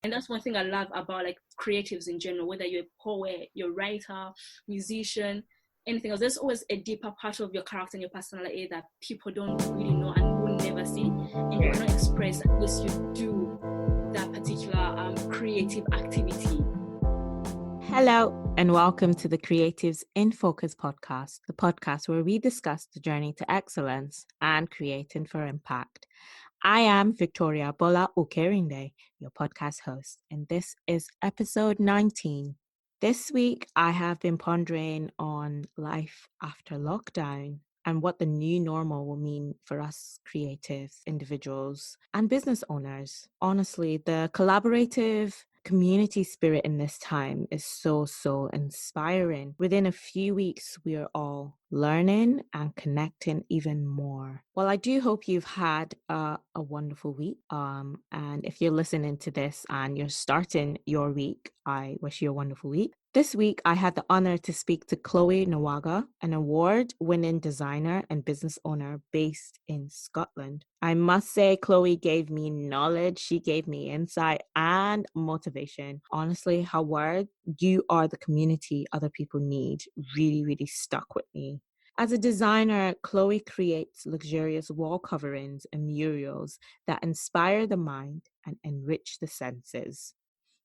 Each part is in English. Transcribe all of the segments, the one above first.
And that's one thing I love about like creatives in general, whether you're a poet, you're a writer, musician, anything else. There's always a deeper part of your character and your personality that people don't really know and will never see, and you cannot express unless you do that particular creative activity. Hello, and welcome to the Creatives in Focus podcast, the podcast where we discuss the journey to excellence and creating for impact. I am Victoria Bola Okerinde, your podcast host, and this is episode 19. This week, I have been pondering on life after lockdown and what the new normal will mean for us creative individuals and business owners. Honestly, the collaborative community spirit in this time is so inspiring. Within a few weeks, we are all learning and connecting even more. Well, I do hope you've had a wonderful week. And if you're listening to this and you're starting your week, I wish you a wonderful week. This week, I had the honor to speak to Chloe Nalwoga, an award-winning designer and business owner based in Scotland. I must say, Chloe gave me knowledge, she gave me insight and motivation. Honestly, her word, "You are the community other people need," really stuck with me. As a designer, Chloe creates luxurious wall coverings and murals that inspire the mind and enrich the senses.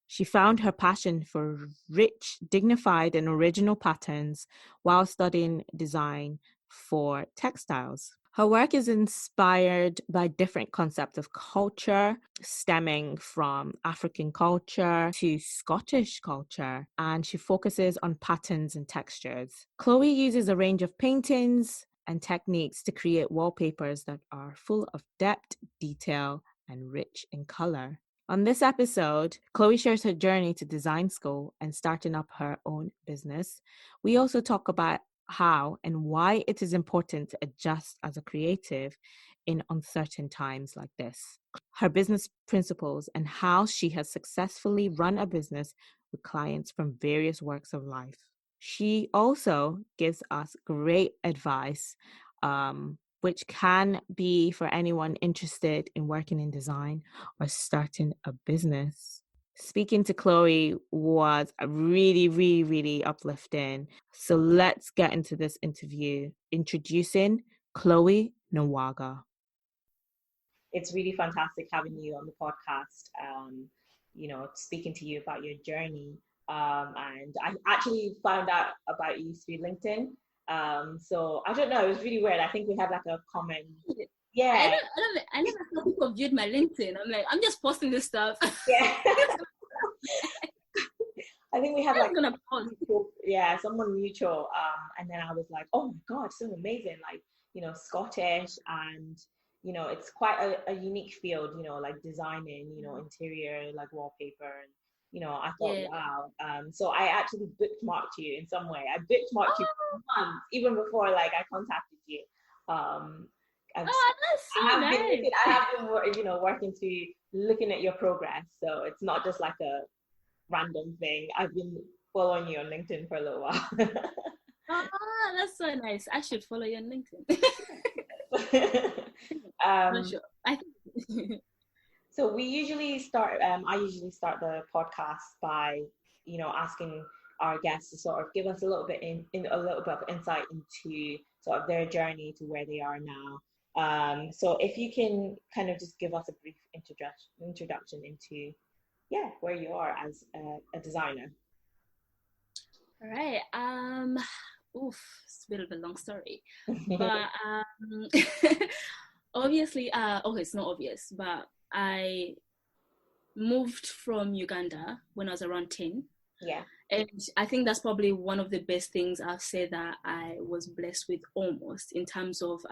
She found her passion for rich, dignified, and original patterns while studying design for textiles. Her work is inspired by different concepts of culture, stemming from African culture to Scottish culture, and she focuses on patterns and textures. Chloe uses a range of paintings and techniques to create wallpapers that are full of depth, detail, and rich in color. On this episode, Chloe shares her journey to design school and starting up her own business. We also talk about how and why it is important to adjust as a creative in uncertain times like this, her business principles, and how she has successfully run a business with clients from various walks of life. She also gives us great advice, which can be for anyone interested in working in design or starting a business. Speaking to Chloe was really uplifting. So let's get into this interview. Introducing Chloe Nalwoga. It's really fantastic having you on the podcast, speaking to you about your journey. And I actually found out about you through LinkedIn. So I don't know, it was really weird. I think we had like a common, I never saw people viewed my LinkedIn. I'm like, I'm just posting this stuff. Yeah. I think we had like someone mutual. And then I was like, oh my God, so amazing. Like, Scottish, and it's quite a unique field, like designing, interior, like wallpaper, and I thought, wow. So I actually bookmarked you in some way. I bookmarked you for months, even before like I contacted you. That's so nice. I have been, working through looking at your progress. So it's not just like a random thing. I've been following you on LinkedIn for a little while. That's so nice. I should follow you on LinkedIn. Sure. I think. So we usually start. I usually start the podcast by, asking our guests to sort of give us a little bit a little bit of insight into sort of their journey to where they are now. So if you can kind of just give us a brief introduction into, where you are as a designer. All right. It's a bit of a long story, but obviously, it's not obvious, but I moved from Uganda when I was around 10. Yeah. And I think that's probably one of the best things I've said that I was blessed with, almost, in terms of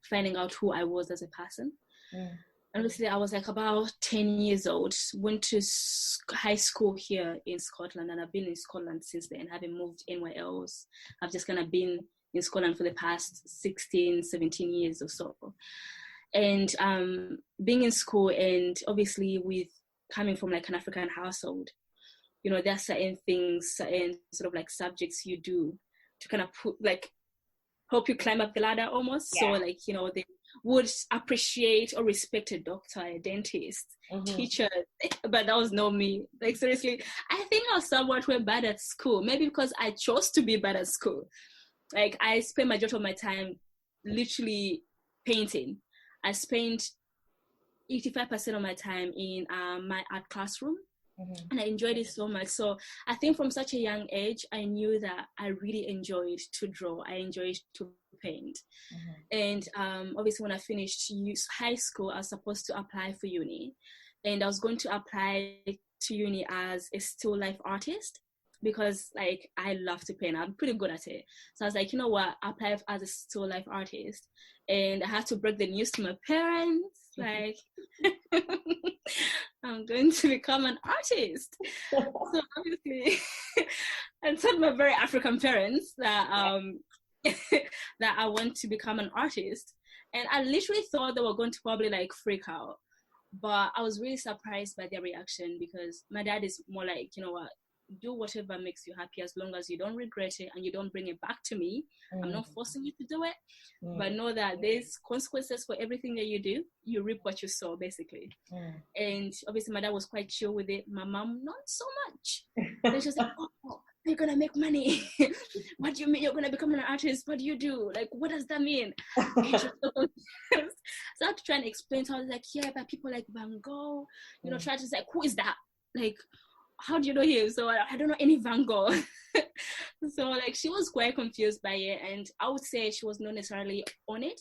finding out who I was as a person. Mm. Obviously, I was like about 10 years old, went to high school here in Scotland, and I've been in Scotland since then, haven't moved anywhere else. I've just kind of been in Scotland for the past 16, 17 years or so. And being in school, and obviously with coming from like an African household, there are certain things, certain sort of like subjects you do to kind of help you climb up the ladder almost. Yeah. So like, would appreciate or respect a doctor, a dentist, teacher, but that was not me. Like, seriously, I think I was somewhat bad at school, maybe because I chose to be bad at school. Like, I spent majority of my time literally painting. I spent 85% of my time in my art classroom. And I enjoyed it so much. So I think from such a young age, I knew that I really enjoyed to draw. I enjoyed to paint. And obviously when I finished high school, I was supposed to apply for uni. And I was going to apply to uni as a still life artist because like I love to paint. I'm pretty good at it. So I was like, you know what, I apply as a still life artist. And I had to break the news to my parents, like, I'm going to become an artist. So obviously, I told my very African parents that that I want to become an artist. And I literally thought they were going to probably like freak out. But I was really surprised by their reaction because my dad is more like, you know what, do whatever makes you happy as long as you don't regret it and you don't bring it back to me. I'm not forcing you to do it, but know that there's consequences for everything that you do. You reap what you sow, basically. And obviously my dad was quite chill with it. My mom, not so much. Then she was like, oh, you're gonna make money. What do you mean you're gonna become an artist? What do you do? Like, what does that mean? So I had to try and explain to her. I was like, yeah, but people like Van Gogh, you know, try to say, who is that? Like, how do you know him? So I don't know any Van Gogh. So like she was quite confused by it, and I would say she was not necessarily on it,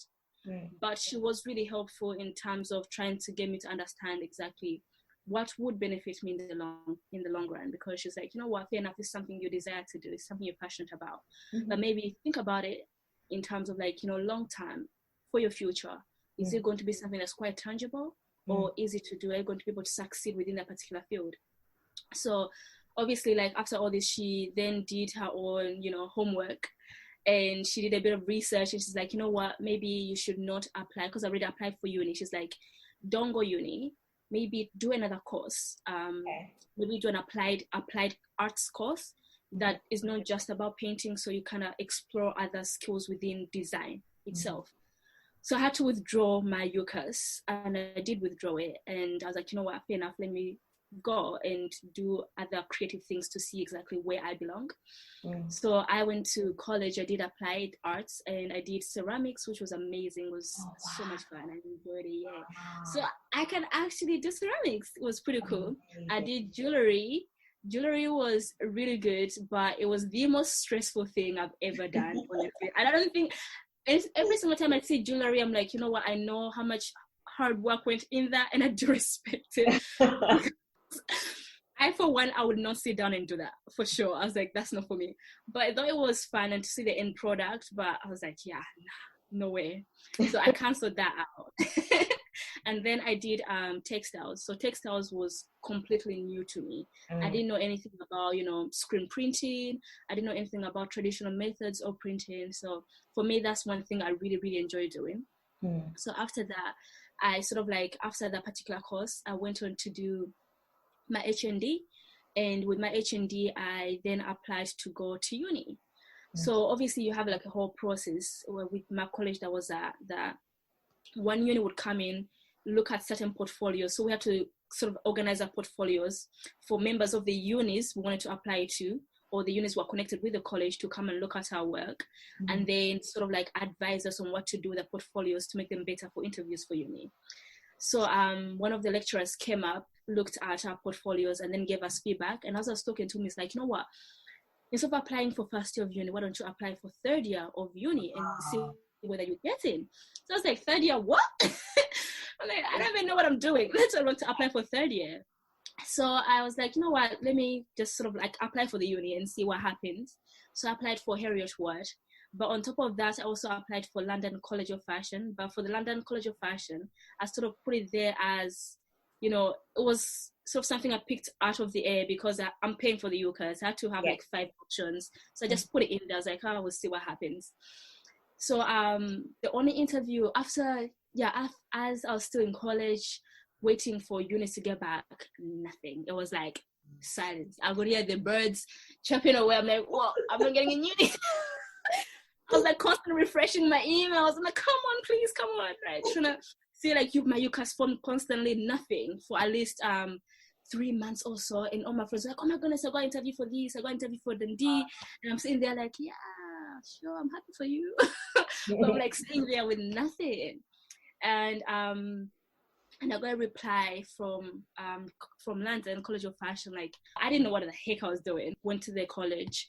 but she was really helpful in terms of trying to get me to understand exactly what would benefit me in the long run, because she's like, you know what, fair enough, it's something you desire to do, it's something you're passionate about, but maybe think about it in terms of like, you know, long term for your future. Is it going to be something that's quite tangible, or easy to do? Are you going to be able to succeed within that particular field? So obviously, like after all this, she then did her own, you know, homework, and she did a bit of research, and she's like, you know what, maybe you should not apply, because I already applied for uni. She's like, don't go uni, maybe do another course, maybe do an applied arts course that is not just about painting, so you kind of explore other skills within design itself. So I had to withdraw my UCAS, and I did withdraw it, and I was like, you know what, fair enough, let me go and do other creative things to see exactly where I belong. So I went to college, I did applied arts, and I did ceramics, which was amazing. It was so much fun. I enjoyed it, So I can actually do ceramics. It was pretty cool. I did jewelry. Jewelry was really good, but it was the most stressful thing I've ever done, honestly. And I don't think, every single time I see jewelry, I'm like, you know what, I know how much hard work went in that, and I do respect it. I, for one, I would not sit down and do that, for sure. I was like, that's not for me. But I thought it was fun and to see the end product, but I was like, yeah, no way. So I canceled that out. And then I did textiles. So textiles was completely new to me. I didn't know anything about, you know, screen printing. I didn't know anything about traditional methods of printing. So for me, that's one thing I really, really enjoy doing. So after that, I sort of like, after that particular course, I went on to do my HND, and with my HND I then applied to go to uni. So obviously you have like a whole process where with my college that was that one uni would come in, look at certain portfolios, so we had to sort of organize our portfolios for members of the unis we wanted to apply to, or the unis were connected with the college, to come and look at our work and then sort of like advise us on what to do with the portfolios to make them better for interviews for uni. So one of the lecturers came up, looked at our portfolios, and then gave us feedback. And as I was talking to him, he's like, you know what, instead of applying for first year of uni, why don't you apply for third year of uni and see whether you get in? So I was like, third year what? I'm like, I don't even know what I'm doing. Let's want to apply for third year. So I was like, you know what, let me just sort of like apply for the uni and see what happens. So I applied for Heriot Ward. But on top of that, I also applied for London College of Fashion. But for the London College of Fashion, I sort of put it there as, you know, it was sort of something I picked out of the air because I'm paying for the UCAS. I had to have like 5 options. So I just put it in there. I was like, oh, we'll see what happens. So the only interview after, as I was still in college, waiting for units to get back, nothing. It was like silence. I could hear the birds chirping away. I'm like, whoa, I'm not getting in uni. I was like constantly refreshing my emails. I'm like, come on, please, come on, right? Trying to see like my UCAS form constantly, nothing for at least 3 months or so. And all my friends were like, oh my goodness, I got an interview for this, I got an interview for Dundee. And I'm sitting there like, yeah, sure, I'm happy for you. But I'm like sitting there with nothing. And I got a reply from London College of Fashion. Like, I didn't know what the heck I was doing. Went to the college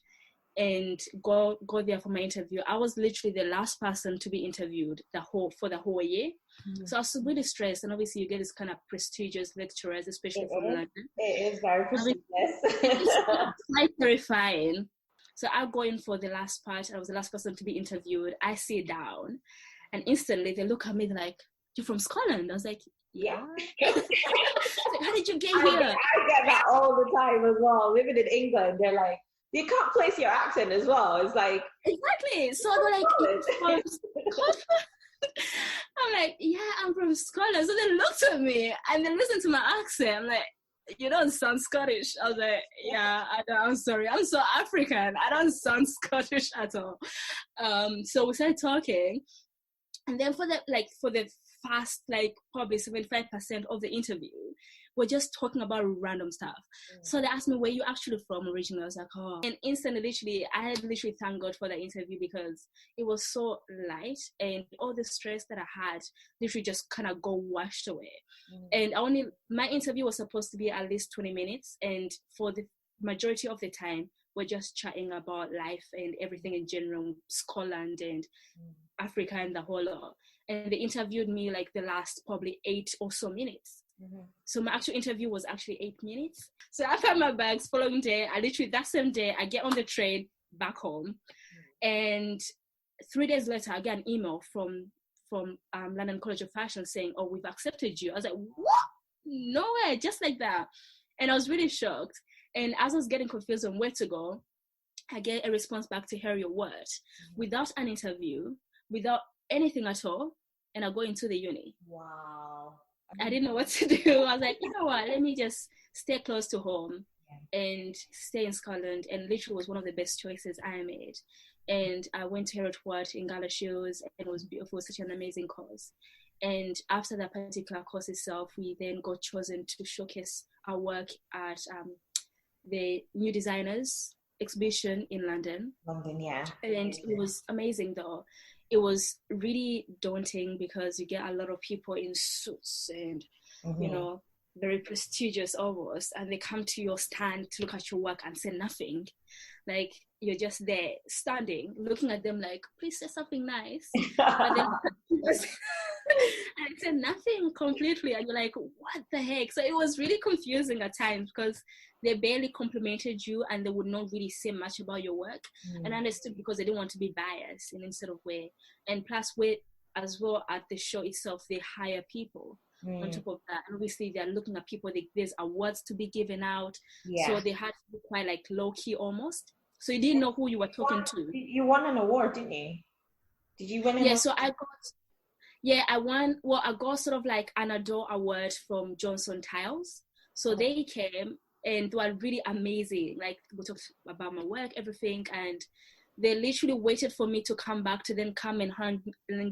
and go there for my interview. I was literally the last person to be interviewed for the whole year. So I was really stressed. And obviously you get this kind of prestigious lecturers, especially from London. It is very prestigious. It's quite terrifying. So I go in for the last part. I was the last person to be interviewed. I sit down and instantly they look at me like, you're from Scotland? I was like, yeah. Like, how did you get here? I get that all the time as well. Living in England, they're like, you can't place your accent as well. It's like, exactly. So they're like, you're from Scotland? I'm like, yeah, I'm from Scotland. So they looked at me and they listened to my accent. I'm like, you don't sound Scottish. I was like, yeah, I'm sorry. I'm so African. I don't sound Scottish at all. So we started talking. And then for the first, like probably 75% of the interview, we're just talking about random stuff. So they asked me, where you actually from originally? I was like, oh. And instantly, literally, I had literally thanked God for that interview because it was so light and all the stress that I had literally just kind of got washed away. And my interview was supposed to be at least 20 minutes. And for the majority of the time, we're just chatting about life and everything in general, Scotland and Africa and the whole lot. And they interviewed me like the last probably 8 or so minutes. So my actual interview was actually 8 minutes. So I packed my bags following day. I literally, that same day, I get on the train back home. And 3 days later, I get an email from London College of Fashion saying, oh, we've accepted you. I was like, what? No way, just like that. And I was really shocked. And as I was getting confused on where to go, I get a response back to hear your word without an interview, without anything at all. And I go into the uni. Wow. I didn't know what to do. I was like, you know what, let me just stay close to home and stay in Scotland. And literally was one of the best choices I made. And I went to Hereford in Galashiels, and it was beautiful, such an amazing course. And after that particular course itself, we then got chosen to showcase our work at the New Designers exhibition in London. Yeah. And it was amazing though. It was really daunting because you get a lot of people in suits and, you know, very prestigious almost, and they come to your stand to look at your work and say nothing. Like, you're just there standing, looking at them like, please say something nice. But then and say nothing completely, and you're like, what the heck? So it was really confusing at times because they barely complimented you and they would not really say much about your work. And I understood because they didn't want to be biased in any sort of way. And plus, with as well at the show itself, they hire people on top of that. And obviously they're looking at people, there's awards to be given out. So they had to be quite like low key almost. So you didn't know who you were talking to. You won an award, didn't you? Did you win an award? So I won. Well, I got sort of like an Adore award from Johnson Tiles. So they came and they were really amazing. Like, we talked about my work, everything, and they literally waited for me to come back to then come and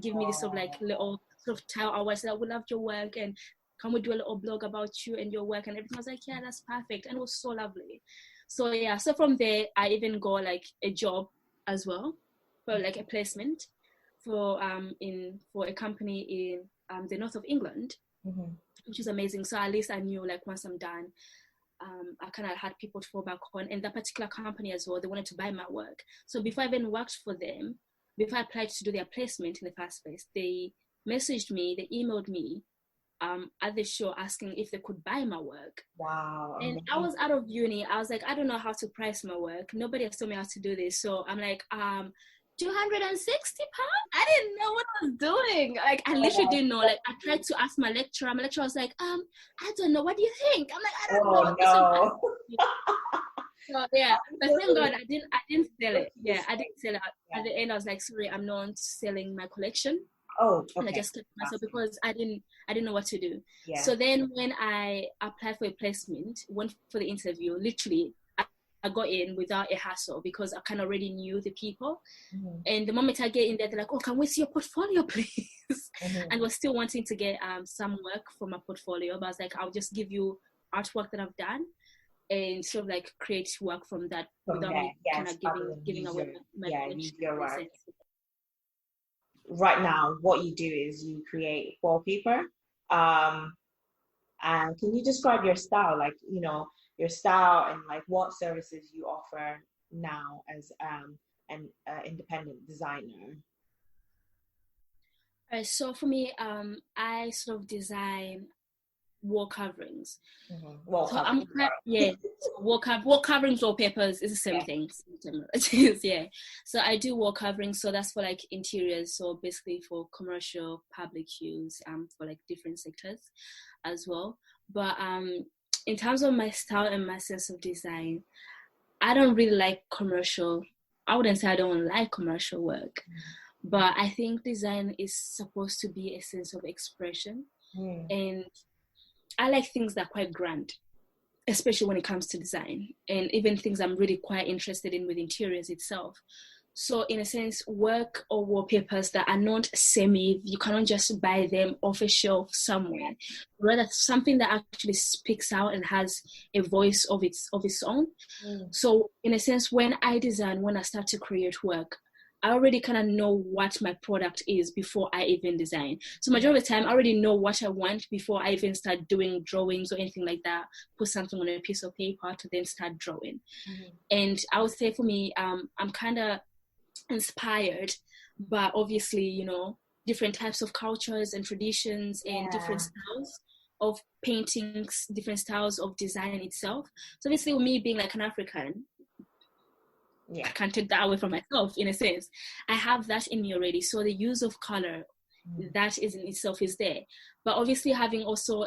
give me this sort of like little sort of tile awards that we loved your work and can we do a little blog about you and your work and everything. I was like, yeah, that's perfect. And it was so lovely. So yeah, so from there, I even got like a job as well, for like a placement for a company in the north of England, which is amazing. So at least I knew like once I'm done, I kind of had people to fall back on. And that particular company as well, they wanted to buy my work. So before I even worked for them, before I applied to do their placement in the first place, they messaged me, they emailed me at the show asking if they could buy my work. Wow. And I was out of uni. I was like, I don't know how to price my work. Nobody has told me how to do this. So I'm like, 260 pounds? I didn't know what I was doing. Like, I literally didn't know. Like, I tried to ask my lecturer. My lecturer was like, I don't know. What do you think? I'm like, I don't know. No. So yeah, but thank God I didn't sell it. Yeah, I didn't sell it. At the end, I was like, sorry, I'm not selling my collection. Oh, okay. And I just kept myself because I didn't know what to do. So then when I applied for a placement, went for the interview, literally got in without a hassle because I kind of already knew the people. Mm-hmm. And the moment I get in there, they're like, oh, can we see your portfolio, please? Mm-hmm. And was still wanting to get some work from my portfolio. But I was like, I'll just give you artwork that I've done and sort of like create work from that without me kind of giving away my use your work. sense. Right now, what you do is you create wallpaper. And can you describe your style, like, you know, your style and like what services you offer now as an independent designer? So for me, I sort of design wall coverings. Mm-hmm. Wall So coverings. wall coverings, wallpapers is the same thing. Yeah. So I do wall coverings. So that's for like interiors. So basically for commercial, public use, for like different sectors as well. But in terms of my style and my sense of design, I don't really like commercial. I wouldn't say I don't like commercial work, but I think design is supposed to be a sense of expression. And I like things that are quite grand, especially when it comes to design, and even things I'm really quite interested in with interiors itself. So in a sense, work or wallpapers that are not you cannot just buy them off a shelf somewhere. Rather, something that actually speaks out and has a voice of its own. So in a sense, when I start to create work, I already kind of know what my product is before I even design. So majority of the time, I already know what I want before I even start doing drawings or anything like that. Put something on a piece of paper to then start drawing. And I would say for me, I'm kind of inspired by obviously, you know, different types of cultures and traditions and different styles of paintings, different styles of design itself. So obviously with me being like an African, I can't take that away from myself in a sense. I have that in me already. So the use of color, that is in itself is there. But obviously having also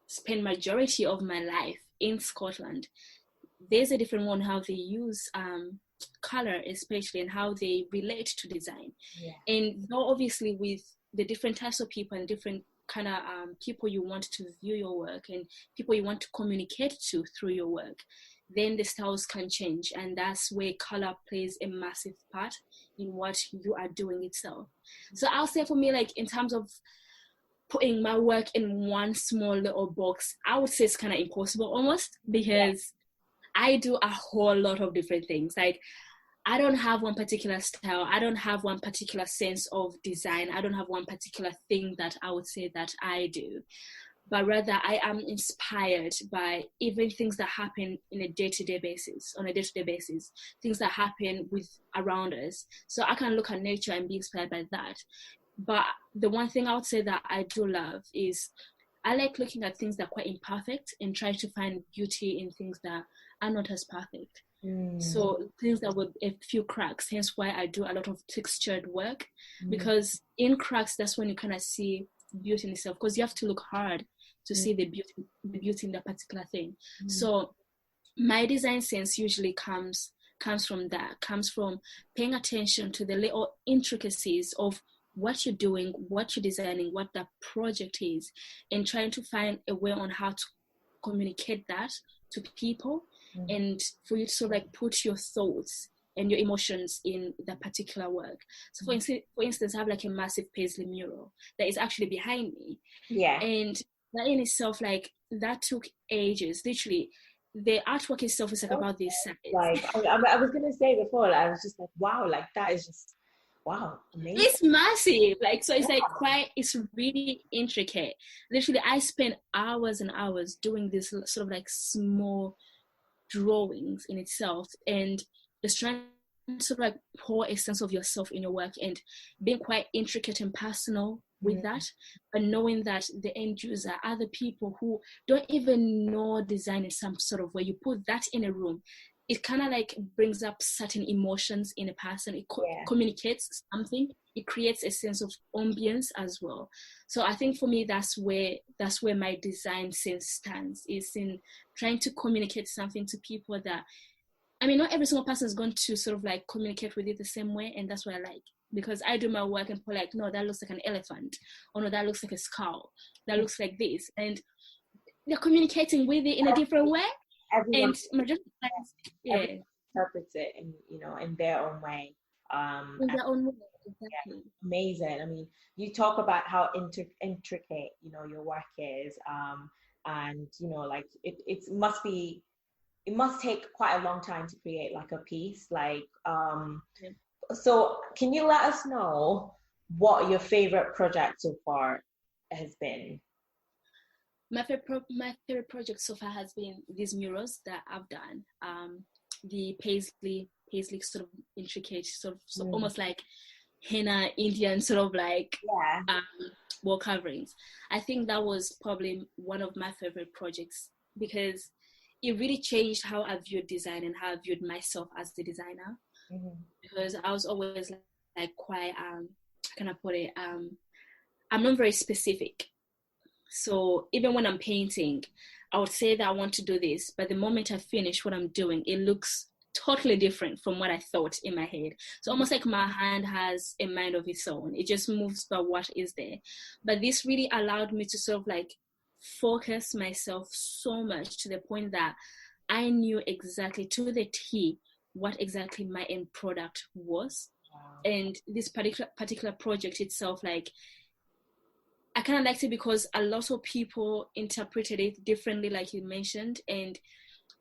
spent majority of my life in Scotland, there's a different one how they use color especially and how they relate to design. And though obviously with the different types of people and different kind of people you want to view your work and people you want to communicate to through your work, then the styles can change, and that's where color plays a massive part in what you are doing itself. So I'll say for me, like in terms of putting my work in one small little box, I would say it's kind of impossible almost, because I do a whole lot of different things. Like I don't have one particular style. I don't have one particular sense of design. I don't have one particular thing that I would say that I do. But rather I am inspired by even things that happen on a day-to-day basis, things that happen around us. So I can look at nature and be inspired by that. But the one thing I would say that I do love is I like looking at things that are quite imperfect and try to find beauty in things that are not as perfect. So things that with a few cracks, hence why I do a lot of textured work, because in cracks, that's when you kind of see beauty in itself, because you have to look hard to see the beauty in that particular thing. So my design sense usually comes from paying attention to the little intricacies of what you're doing, what you're designing, what that project is, and trying to find a way on how to communicate that to people, and for you to sort of like put your thoughts and your emotions in that particular work. So for instance, I have like a massive paisley mural that is actually behind me. And that in itself, like that took ages. Literally, the artwork itself is like about this size. Like I was gonna say before, I was just like, wow, like that is just wow, amazing. It's massive. Like, so it's like it's really intricate. Literally, I spent hours and hours doing this sort of like small drawings in itself, and just trying to sort of like pour a sense of yourself in your work and being quite intricate and personal with that, but knowing that the end user are the people who don't even know design in some sort of way. You put that in a room, it kind of like brings up certain emotions in a person. It communicates something. It creates a sense of ambience as well. So I think for me, that's where my design sense stands, is in trying to communicate something to people that, I mean, not every single person is going to sort of like communicate with it the same way. And that's what I like, because I do my work and people are like, no, that looks like an elephant. Or no, that looks like a skull. That looks like this. And they're communicating with it in a different way. everyone, And majority of times, everyone interprets it in, in their own way. in their own way, exactly. Amazing. I mean, you talk about how intricate, your work is, and like it must take quite a long time to create like a piece. Like, so can you let us know what your favorite project so far has been? My favorite project so far has been these murals that I've done. The paisley sort of intricate, sort of almost like henna Indian sort of like wall coverings. I think that was probably one of my favorite projects because it really changed how I viewed design and how I viewed myself as the designer. Because I was always like quite how can I put it? I'm not very specific. So even when I'm painting, I would say that I want to do this, but the moment I finish what I'm doing, it looks totally different from what I thought in my head. So almost like my hand has a mind of its own. It just moves by what is there. But this really allowed me to sort of like focus myself so much to the point that I knew exactly to the T what exactly my end product was. And this particular project itself, like, I kind of liked it because a lot of people interpreted it differently, like you mentioned, and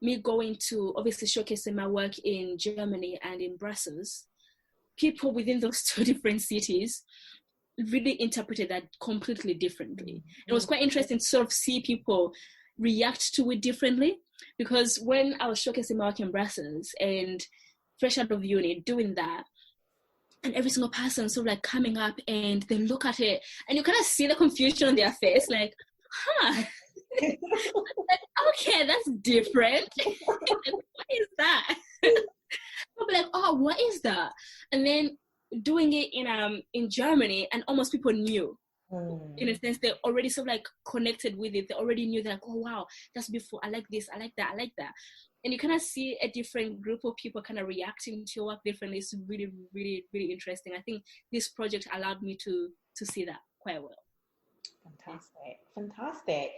me going to obviously showcasing my work in Germany and in Brussels, people within those two different cities really interpreted that completely differently. It was quite interesting to sort of see people react to it differently, because when I was showcasing my work in Brussels and fresh out of uni doing that, and every single person sort of like coming up and they look at it and you kind of see the confusion on their face, like, like, okay, that's different. Like, what is that? I'll be like, oh, what is that? And then doing it in Germany, and almost people knew. In a sense, they already sort of like connected with it. They already knew that, oh wow, that's beautiful. I like this. I like that. I like that. And you kind of see a different group of people kind of reacting to your work differently. It's really, really, really interesting. I think this project allowed me to see that quite well. Fantastic.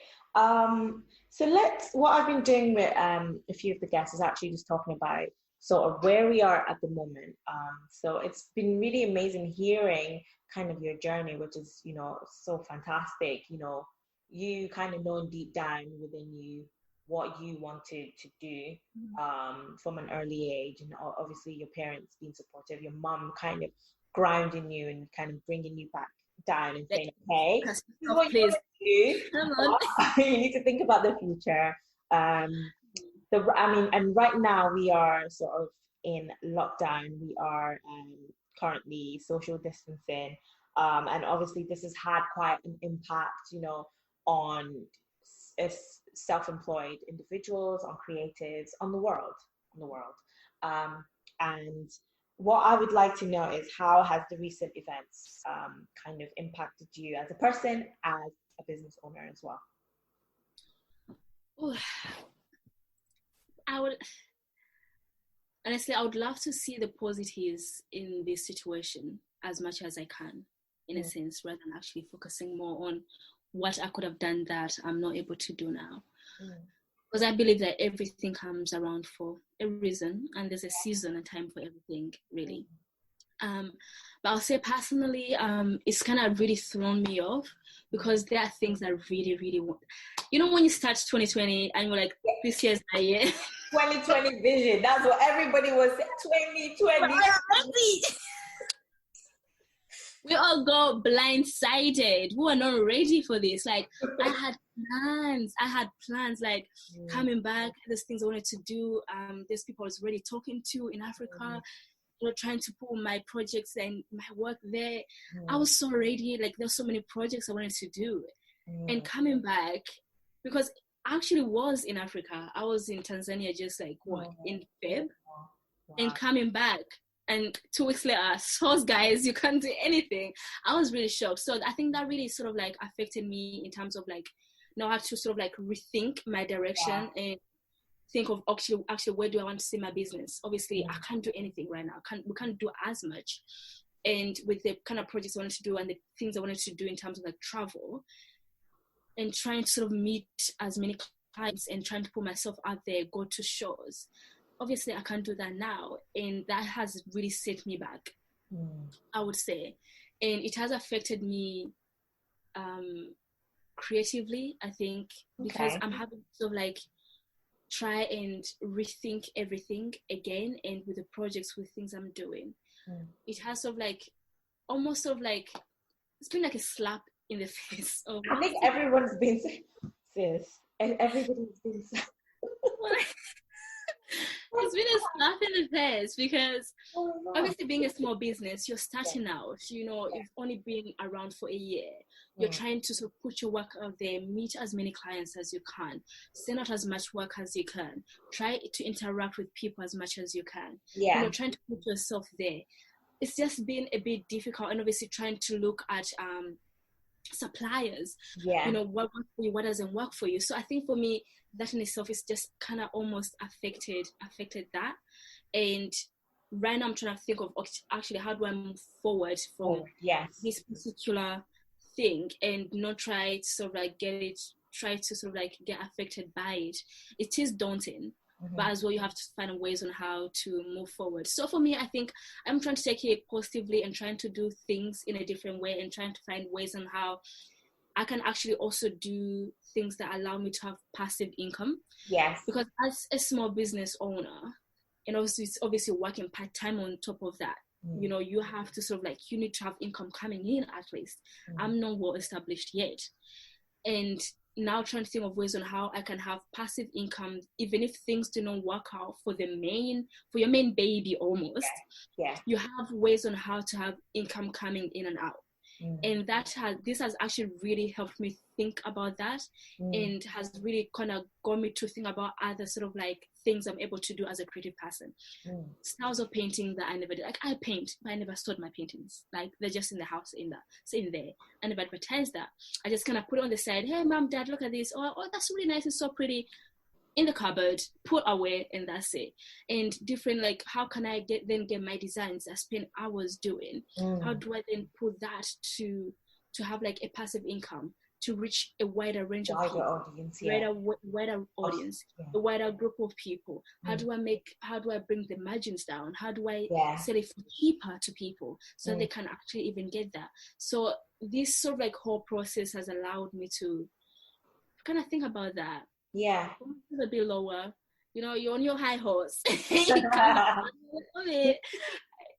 So what I've been doing with a few of the guests is actually just talking about sort of where we are at the moment. So it's been really amazing hearing kind of your journey, which is, so fantastic. You kind of knowing deep down within you what you wanted to do from an early age, and obviously your parents being supportive, your mom kind of grounding you and kind of bringing you back down and saying, okay, this is what you want to do. You need to think about the future. And right now we are sort of in lockdown. We are currently social distancing, and obviously this has had quite an impact, on self-employed individuals, on creatives, on the world. And what I would like to know is, how has the recent events kind of impacted you as a person, as a business owner as well? Ooh. I would love to see the positives in this situation as much as I can, in a sense, rather than actually focusing more on what I could have done that I'm not able to do now. Because I believe that everything comes around for a reason, and there's a season and time for everything, really. But I'll say personally, it's kind of really thrown me off, because there are things that I really, really want. When you start 2020 and you're like, this year's my year. 2020 vision. That's what everybody was saying. 2020. We all got blindsided. We were not ready for this. Like, I had plans, like coming back. There's things I wanted to do. There's people I was already talking to in Africa. Trying to put my projects and my work there. I was so ready. Like, there's so many projects I wanted to do. And coming back, because I actually was in Africa. I was in Tanzania just like in Feb. And coming back, and 2 weeks later, so guys, you can't do anything. I was really shocked. So I think that really sort of like affected me in terms of like, now I have to sort of like rethink my direction and think of actually where do I want to see my business. Obviously I can't do anything right now. We can't do as much, and with the kind of projects I wanted to do and the things I wanted to do in terms of like travel and trying to sort of meet as many times and trying to put myself out there, go to shows. Obviously, I can't do that now, and that has really set me back, I would say. And it has affected me creatively, I think, because I'm having to sort of like try and rethink everything again, and with the projects, with things I'm doing. It has sort of like, almost sort of like, it's been like a slap in the face. I think everyone's been, sis, and everybody's been it's been a slap in the face, because obviously being a small business, you're starting out, you know, you've only been around for a year. You're trying to sort of put your work out there, meet as many clients as you can, send out as much work as you can, try to interact with people as much as you can. You know, trying to put yourself there. It's just been a bit difficult, and obviously trying to look at suppliers, you know, what works for you, what doesn't work for you. So I think for me, that in itself is just kind of almost affected that. And right now I'm trying to think of, actually, how do I move forward from this particular thing, and not try to sort of like get affected by it. It is daunting, but as well, you have to find ways on how to move forward. So for me, I think I'm trying to take it positively and trying to do things in a different way, and trying to find ways on how I can actually also do things that allow me to have passive income. Yes. Because as a small business owner, and also it's obviously working part-time on top of that, you know, you have to sort of like, you need to have income coming in at least. I'm not well established yet. And now trying to think of ways on how I can have passive income, even if things do not work out for your main baby almost. You have ways on how to have income coming in and out. And this has actually really helped me think about that, and has really kind of got me to think about other sort of like things I'm able to do as a creative person. Styles of painting that I never did. Like, I paint, but I never sold my paintings. Like, they're just in the house, sitting there. I never advertised that. I just kind of put it on the side. Hey, mom, dad, look at this. Oh, that's really nice. It's so pretty. In the cupboard, put away, and that's it. And different, like, how can I get my designs I spend hours doing? How do I then put that to have like a passive income, to reach a wider range of people, audience, wider audience, a wider group of people? How do I bring the margins down? How do I sell it for cheaper to people so they can actually even get that? So this sort of like whole process has allowed me to kind of think about that. Yeah. A bit lower, you know, you're on your high horse. I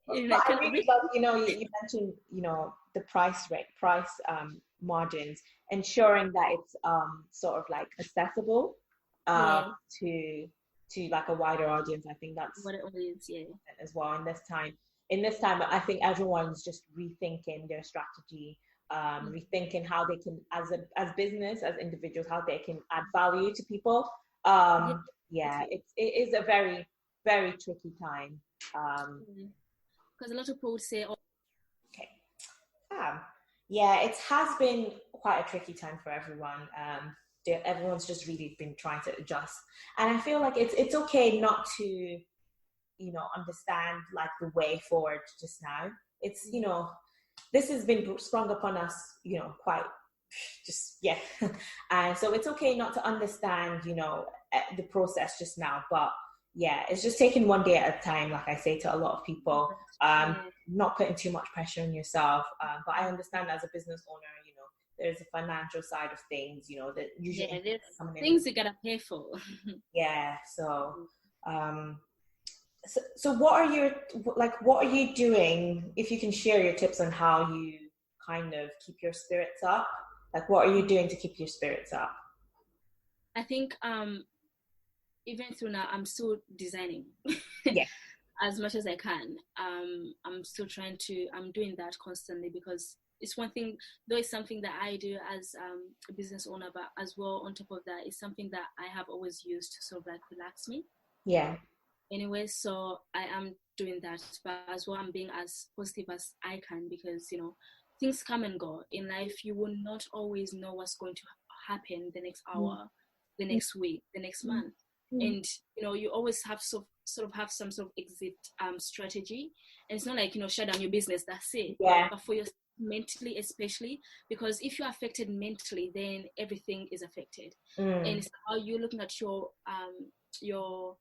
really love, you know, you mentioned, you know, the price margins, ensuring that it's sort of like accessible to like a wider audience. I think that's what it is, as well in this time. I think everyone's just rethinking their strategy, rethinking how they can, as business, as individuals, how they can add value to people. It is a very, very tricky time. Because a lot of people would say, it has been quite a tricky time for everyone. Everyone's just really been trying to adjust, and I feel like it's okay not to, you know, understand like the way forward just now. It's, you know, this has been sprung upon us, you know, quite just, and so it's okay not to understand, you know, the process just now, but it's just taking one day at a time, like I say to a lot of people. Not putting too much pressure on yourself, but I understand as a business owner, you know, there's a financial side of things, you know, that usually there's things you gotta pay for. So what are you doing, if you can share your tips on how you kind of keep your spirits up? Like, what are you doing to keep your spirits up? I think even through now, I'm still designing as much as I can. I'm still I'm doing that constantly, because it's one thing, though it's something that I do as a business owner, but as well on top of that, it's something that I have always used to sort of like relax me. Anyway, so I am doing that, but as well I'm being as positive as I can, because, you know, things come and go in life. You will not always know what's going to happen the next hour, the next week, the next month. And, you know, you always have sort of have some sort of exit strategy. And it's not like, you know, shut down your business, that's it. But for yourself, mentally, especially because if you're affected mentally, then everything is affected. Mm. And it's how you're looking at your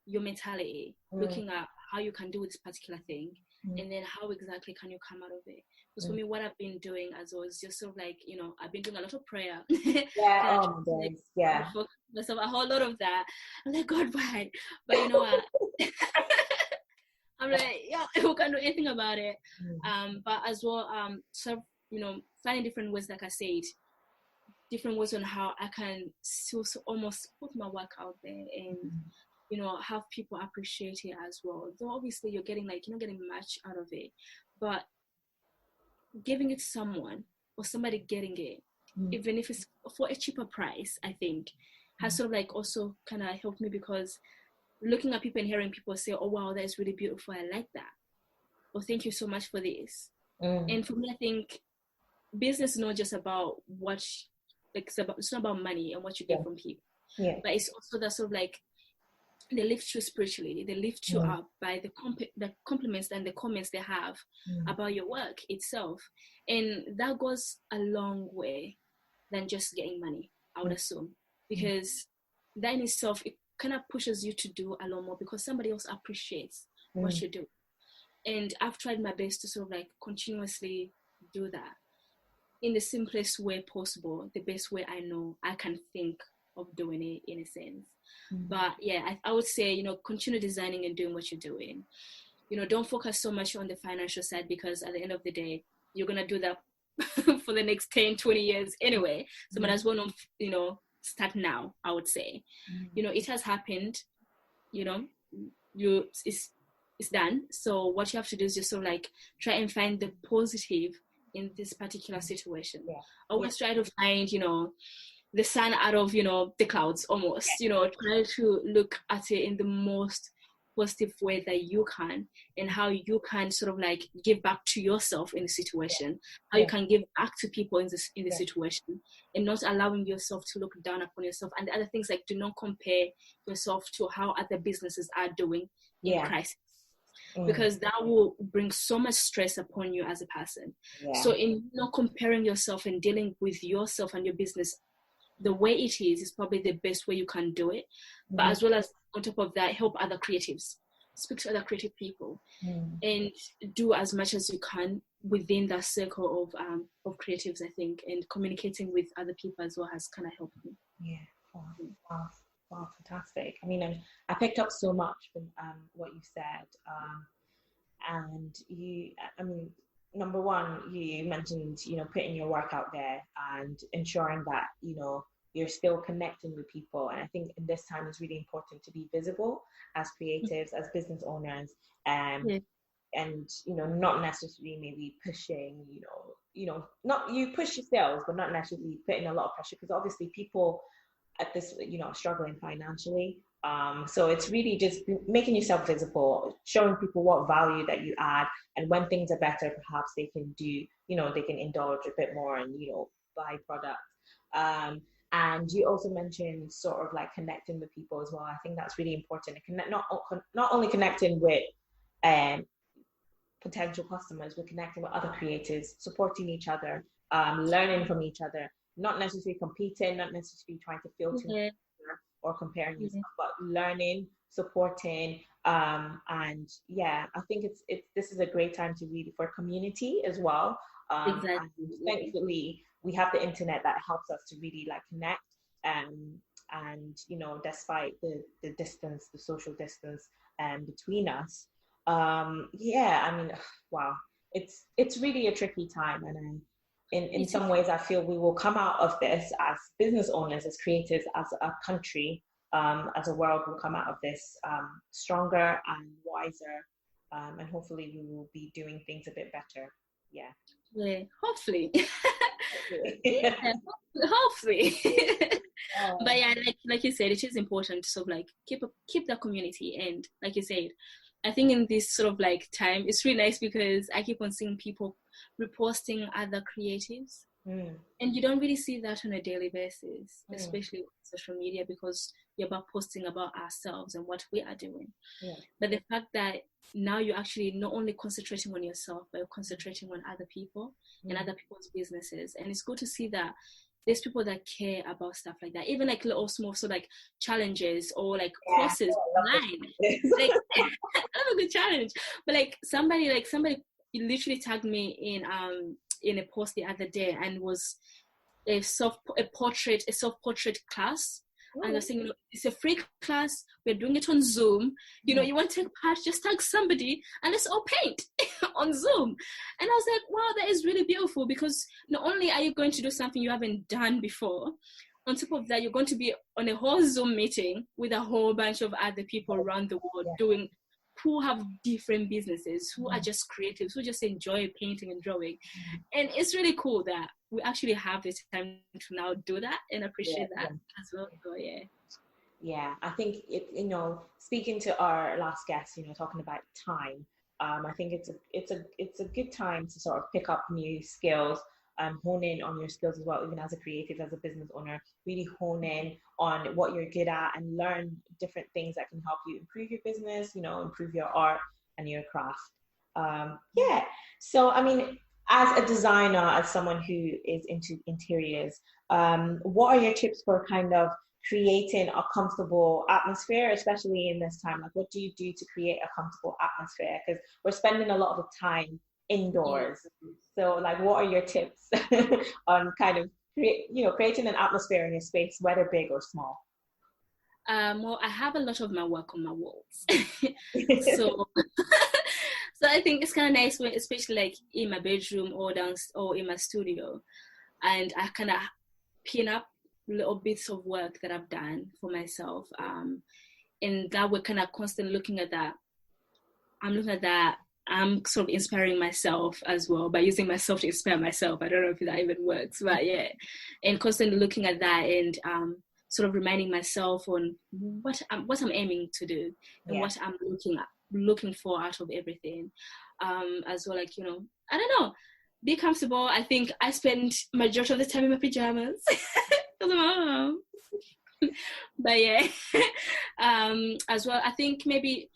mentality, looking at how you can do this particular thing, and then how exactly can you come out of it. Because for me, what I've been doing as well is just sort of like, I've been doing a lot of prayer. Yeah. Oh my days. Yeah. So a whole lot of that. I'm like, God, why? But you know what? I'm like, yeah, who can do anything about it? But as well, sort of, finding different ways, like I said, different ways on how I can still almost put my work out there and, have people appreciate it as well. Though obviously you're getting you're not getting much out of it, but giving it to someone or somebody getting it, even if it's for a cheaper price, I think has sort of like also kind of helped me, because looking at people and hearing people say, oh wow, that is really beautiful, I like that, or thank you so much for this. And for me, I think business is not just about it's not about money and what you get from people, but it's also that sort of like they lift you spiritually, they lift you up by the compliments and the comments they have about your work itself, and that goes a long way than just getting money, I would assume, because that in itself, it kind of pushes you to do a lot more because somebody else appreciates what you do. And I've tried my best to sort of like continuously do that in the simplest way possible, the best way I know I can think of doing it, in a sense. But yeah, I would say, continue designing and doing what you're doing. Don't focus so much on the financial side, because at the end of the day, you're going to do that for the next 10, 20 years anyway. So might as well not, start now, I would say. It has happened, it's done. So what you have to do is just sort of like try and find the positive in this particular situation. Always try to find, the sun out of, the clouds almost, try to look at it in the most positive way that you can, and how you can sort of like give back to yourself in the situation, how you can give back to people in the situation, and not allowing yourself to look down upon yourself. And the other things, like, do not compare yourself to how other businesses are doing in crisis, because that will bring so much stress upon you as a person. So in not comparing yourself and dealing with yourself and your business the way it is probably the best way you can do it. But as well as on top of that, help other creatives, speak to other creative people, and do as much as you can within that circle of creatives, I think. And communicating with other people as well has kind of helped me. Wow, fantastic. I mean, I picked up so much from what you said, and number one, you mentioned, putting your work out there and ensuring that, you're still connecting with people. And I think in this time it's really important to be visible as creatives, as business owners, and, not necessarily maybe pushing, not you push yourselves, but not necessarily putting a lot of pressure, because obviously people at this, are struggling financially. So it's really just making yourself visible, showing people what value that you add, and when things are better, perhaps they can do, they can indulge a bit more and, buy products. And you also mentioned sort of like connecting with people as well. I think that's really important. Not only connecting with potential customers, but connecting with other creators, supporting each other, learning from each other, not necessarily competing, not necessarily trying to feel too much or comparing yourself, but learning, supporting, and I think this is a great time to really for community as well. And thankfully we have the internet that helps us to really like connect, and despite the distance, the social distance between us. I mean, wow, it's really a tricky time, and in some ways I feel we will come out of this as business owners, as creators, as a country, as a world, will come out of this stronger and wiser, and hopefully we will be doing things a bit better. Hopefully. Hopefully. But yeah, like you said, it is important to sort of like keep that community. And like you said, I think in this sort of like time, it's really nice because I keep on seeing people reposting other creatives, and you don't really see that on a daily basis, especially on social media, because we're about posting about ourselves and what we are doing. Yeah. But the fact that now you're actually not only concentrating on yourself, but you're concentrating on other people and other people's businesses. And it's good to see that there's people that care about stuff like that, even like little small, so like challenges or like courses online. Like I love a good challenge. But like somebody literally tagged me in a post the other day, and was a self-portrait class. And I was saying, it's a free class, we're doing it on Zoom, you want to take part, just tag somebody and let's all paint on Zoom. And I was like, wow, that is really beautiful, because not only are you going to do something you haven't done before, on top of that, you're going to be on a whole Zoom meeting with a whole bunch of other people around the world who have different businesses, who are just creatives, who just enjoy painting and drawing. And it's really cool that we actually have the time to now do that and appreciate that as well. So yeah, I think it, speaking to our last guest, talking about time, I think it's a good time to sort of pick up new skills, hone in on your skills as well, even as a creative, as a business owner, really hone in on what you're good at and learn different things that can help you improve your business, improve your art and your craft. So I mean, as a designer, as someone who is into interiors, what are your tips for kind of creating a comfortable atmosphere, especially in this time? Like, what do you do to create a comfortable atmosphere? Because we're spending a lot of the time indoors. So like, what are your tips on kind of creating an atmosphere in your space, whether big or small? Well, I have a lot of my work on my walls. So so I think it's kind of nice when, especially like in my bedroom or in my studio, and I kind of pin up little bits of work that I've done for myself. And that we're kind of constantly looking at that. I'm sort of inspiring myself as well by using myself to inspire myself. I don't know if that even works, but yeah. And constantly looking at that and sort of reminding myself on what I'm aiming to do and what I'm looking for out of everything. As well, like, I don't know, be comfortable. I think I spend majority of the time in my pajamas because I'm a mom. But yeah, as well, I think maybe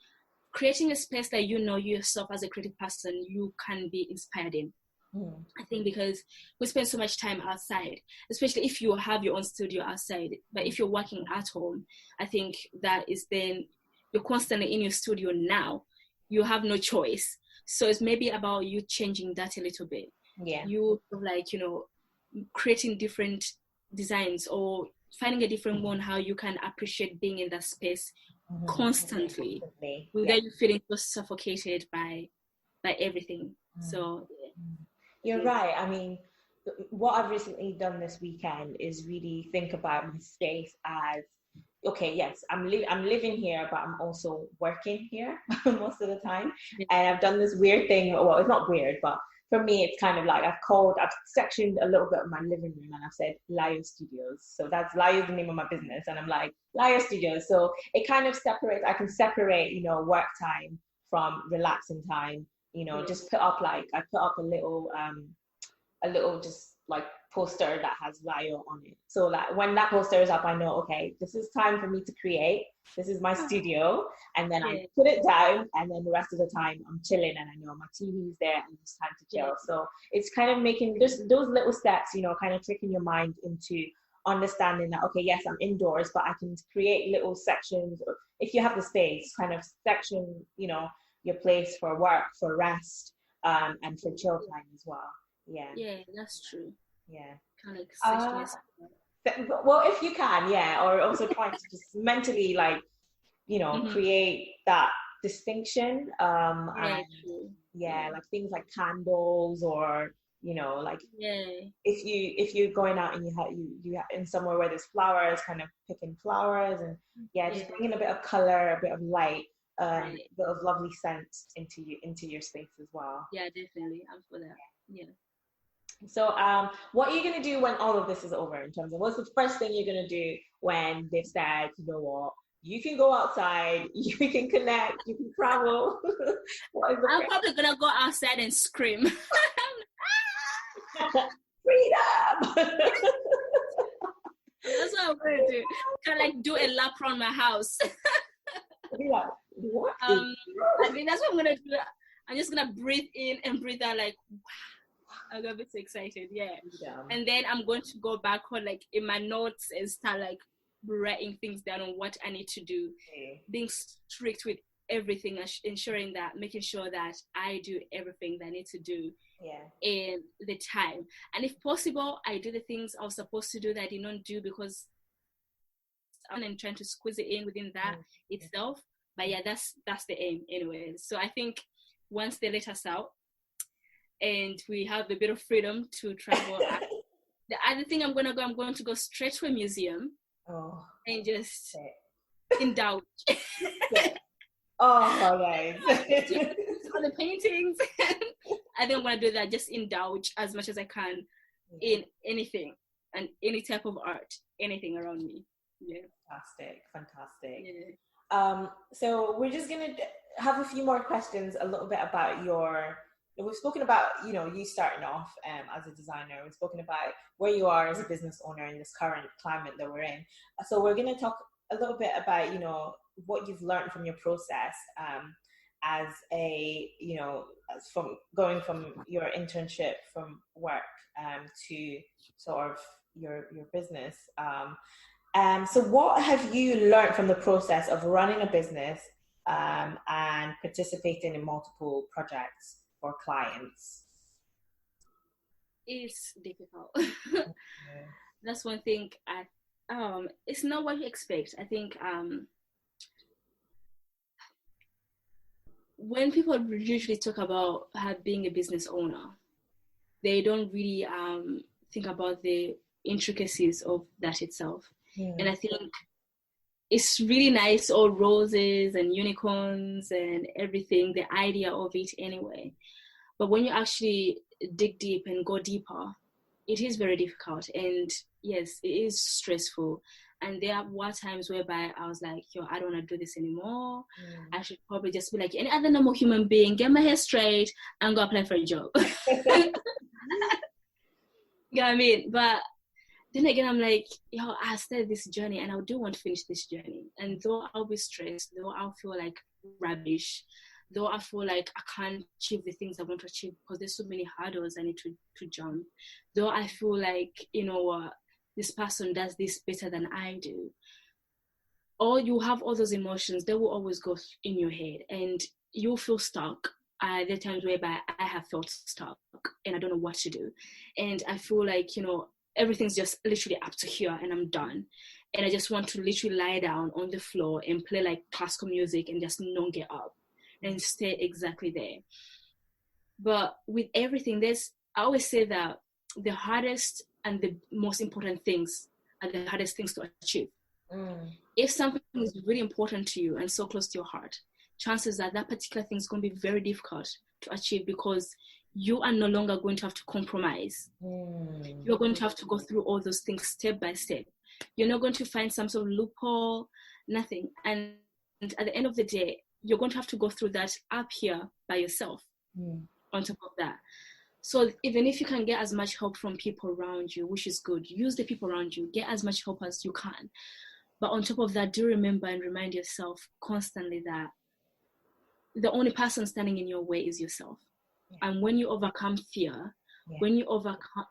creating a space that yourself as a creative person, you can be inspired in. I think because we spend so much time outside, especially if you have your own studio outside. But if you're working at home, I think that is then you're constantly in your studio now. You have no choice. So it's maybe about you changing that a little bit. Yeah. You like, creating different designs or finding a different one, how you can appreciate being in that space constantly without you feeling so suffocated by everything. So you're right. I mean, what I've recently done this weekend is really think about my space as, okay, yes, I'm living here, but I'm also working here most of the time. And I've done this weird thing. Well, it's not weird, but for me, it's kind of like I've sectioned a little bit of my living room and I've said Layo Studios. So that's Layo is the name of my business. And I'm like, Layo Studios. So it kind of separates, I can separate, work time from relaxing time, just I put up a little just like poster that has Layo on it. So like when that poster is up, I know, okay, this is time for me to create. This is my studio. And then I put it down, and then the rest of the time I'm chilling and I know my TV's there and it's time to chill. So it's kind of making just those little steps, kind of tricking your mind into understanding that, okay, yes, I'm indoors, but I can create little sections. If you have the space, kind of section, your place for work, for rest, and for chill time as well. Yeah, that's true. Yeah. Kind of well, if you can, or also trying to just mentally, like, create that distinction. Like things like candles, or like if you're going out and you in somewhere where there's flowers, kind of picking flowers and just bringing a bit of color, a bit of light, a bit of lovely scents into your space as well. Yeah, definitely. I'm for that. Yeah. So what are you going to do when all of this is over, in terms of what's the first thing you're going to do when they've said, you know what, you can go outside, you can connect, you can travel? I'm probably going to go outside and scream. Freedom! That's what I'm gonna do. Kind of like do a lap around my house. Be like, what? I mean, that's what I'm gonna do. I'm just gonna breathe in and breathe out, like, wow. I'm gonna be so excited, yeah. And then I'm going to go back on, like, in my notes and start, like, writing things down on what I need to do. Being strict with everything, ensuring that, making sure that I do everything that I need to do in the time. And if possible, I do the things I was supposed to do that I did not do because I'm trying to squeeze it in within that itself. But yeah, that's the aim anyway. So I think once they let us out and we have a bit of freedom to travel, the other thing I'm going to go straight to a museum and just indulge. Oh, guys. On the paintings. I think I'm going to do that, just indulge as much as I can in anything and any type of art, anything around me. Yeah. Fantastic. Yeah. So we're just going to have a few more questions, a little bit about we've spoken about, you starting off as a designer. We've spoken about where you are as a business owner in this current climate that we're in. So we're going to talk a little bit about, what you've learned from your process as from going from your internship from work to sort of your business. So what have you learned from the process of running a business and participating in multiple projects for clients? It's difficult. That's one thing. It's not what you expect. I think when people usually talk about being a business owner, they don't really think about the intricacies of that itself. And I think it's really nice, all roses and unicorns and everything, the idea of it anyway. But when you actually dig deep and go deeper, it is very difficult. And yes, it is stressful. And there were times whereby I was like, I don't want to do this anymore. I should probably just be like any other normal human being, get my hair straight and go apply for a job. You know what I mean? But then again, I'm like, I started this journey and I do want to finish this journey. And though I'll be stressed, though I'll feel like rubbish, though I feel like I can't achieve the things I want to achieve because there's so many hurdles I need to jump, though I feel like, this person does this better than I do, or you have all those emotions, they will always go in your head and you'll feel stuck. There are times whereby I have felt stuck and I don't know what to do. And I feel like, everything's just literally up to here and I'm done. And I just want to literally lie down on the floor and play like classical music and just not get up and stay exactly there. But with everything, I always say that the hardest and the most important things are the hardest things to achieve. If something is really important to you and so close to your heart, chances are that particular thing is going to be very difficult to achieve because you are no longer going to have to compromise. You're going to have to go through all those things step by step. You're not going to find some sort of loophole, nothing. And at the end of the day, you're going to have to go through that up here by yourself on top of that. So even if you can get as much help from people around you, which is good, use the people around you, get as much help as you can. But on top of that, do remember and remind yourself constantly that the only person standing in your way is yourself. And when you overcome fear, when you overcome,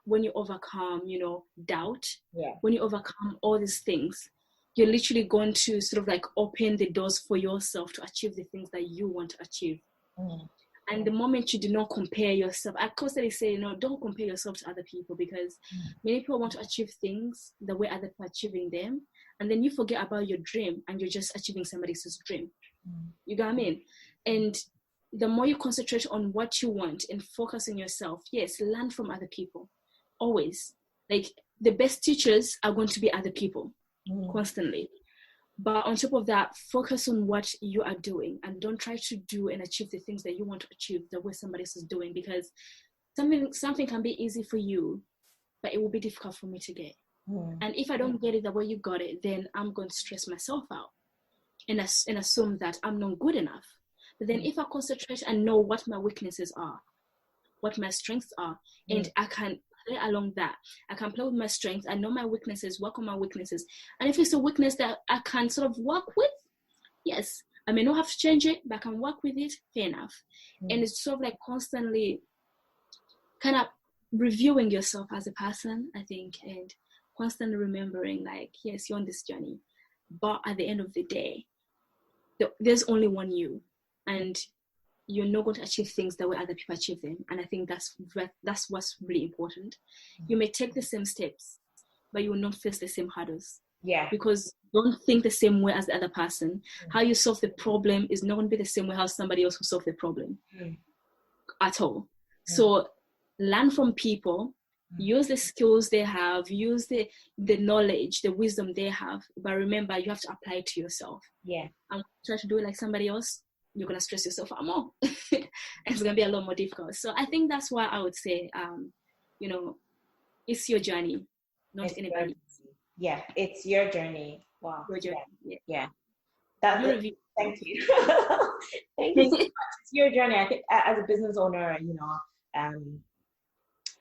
doubt, when you overcome all these things, you're literally going to sort of like open the doors for yourself to achieve the things that you want to achieve. And the moment you do not compare yourself, I constantly say, don't compare yourself to other people, because many people want to achieve things the way other people are achieving them. And then you forget about your dream and you're just achieving somebody else's dream. You get what I mean? And the more you concentrate on what you want and focus on yourself, yes, learn from other people. Always. Like, the best teachers are going to be other people constantly. But on top of that, focus on what you are doing and don't try to do and achieve the things that you want to achieve the way somebody else is doing, because something can be easy for you, but it will be difficult for me to get. And if I don't get it the way you got it, then I'm going to stress myself out and assume that I'm not good enough. But then if I concentrate and know what my weaknesses are, what my strengths are, and I can play along that. I can play with my strengths. I know my weaknesses, work on my weaknesses. And if it's a weakness that I can sort of work with, yes, I may not have to change it, but I can work with it, fair enough. And it's sort of like constantly kind of reviewing yourself as a person, I think, and constantly remembering, like, yes, you're on this journey, but at the end of the day, there's only one you, and you're not going to achieve things the way other people achieve them. And I think that's what's really important. You may take the same steps, but you will not face the same hurdles. Yeah. Because you don't think the same way as the other person. How you solve the problem is not going to be the same way how somebody else will solve the problem at all. So learn from people, use the skills they have, use the knowledge, the wisdom they have. But remember, you have to apply it to yourself. Yeah. And try to do it like somebody else, you're going to stress yourself out more. It's going to be a lot more difficult. So I think that's why I would say, it's your journey, not anybody. Yeah, it's your journey. Wow. Your journey. Yeah. Thank you. Thank you so much. It's your journey. I think as a business owner,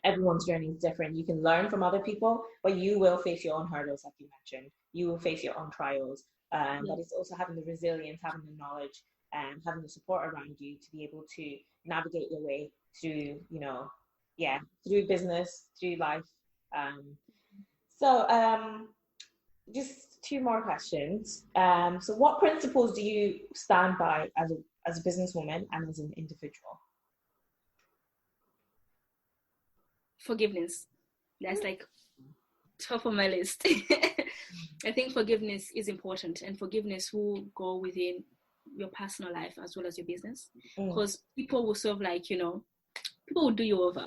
everyone's journey is different. You can learn from other people, but you will face your own hurdles, like you mentioned. You will face your own trials. But it's also having the resilience, having the knowledge, and having the support around you to be able to navigate your way through, through business, through life. Just two more questions. So what principles do you stand by as a businesswoman and as an individual? Forgiveness. That's like top of my list. I think forgiveness is important, and forgiveness will go within your personal life as well as your business, because people will sort of like, people will do you over.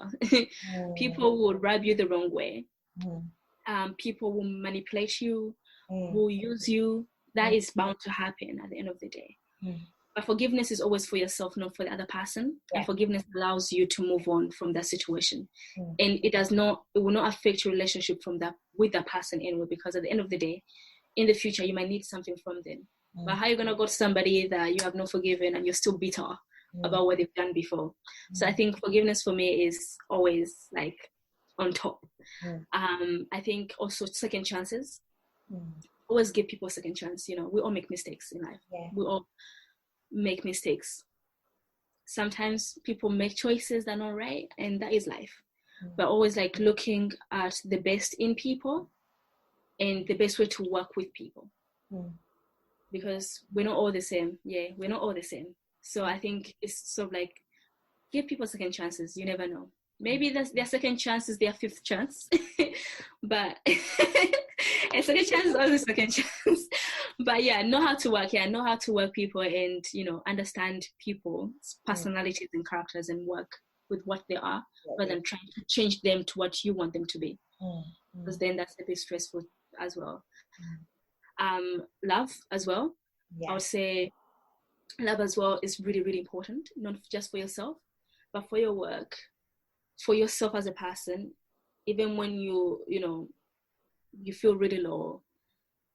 People will rub you the wrong way. People will manipulate you, will use you. That is bound to happen at the end of the day. But forgiveness is always for yourself, not for the other person. And forgiveness allows you to move on from that situation. And it will not affect your relationship with that person anyway, because at the end of the day, in the future, you might need something from them. But how are you going to go to somebody that you have not forgiven and you're still bitter about what they've done before? So I think forgiveness for me is always like on top. I think also second chances. Always give people a second chance. We all make mistakes in life. We all make mistakes. Sometimes people make choices that are not right, and that is life. But always like looking at the best in people and the best way to work with people. Because we're not all the same. We're not all the same. So I think it's sort of like, give people second chances. You never know. Maybe their second chance is their fifth chance. But a second chance is always a second chance. But know how to work. Know how to work people and, understand people's personalities and characters and work with what they are, rather than trying to change them to what you want them to be. Because then that's a bit stressful as well. Love as well. I would say love as well is really, really important, not just for yourself, but for your work, for yourself as a person. Even when you feel really low,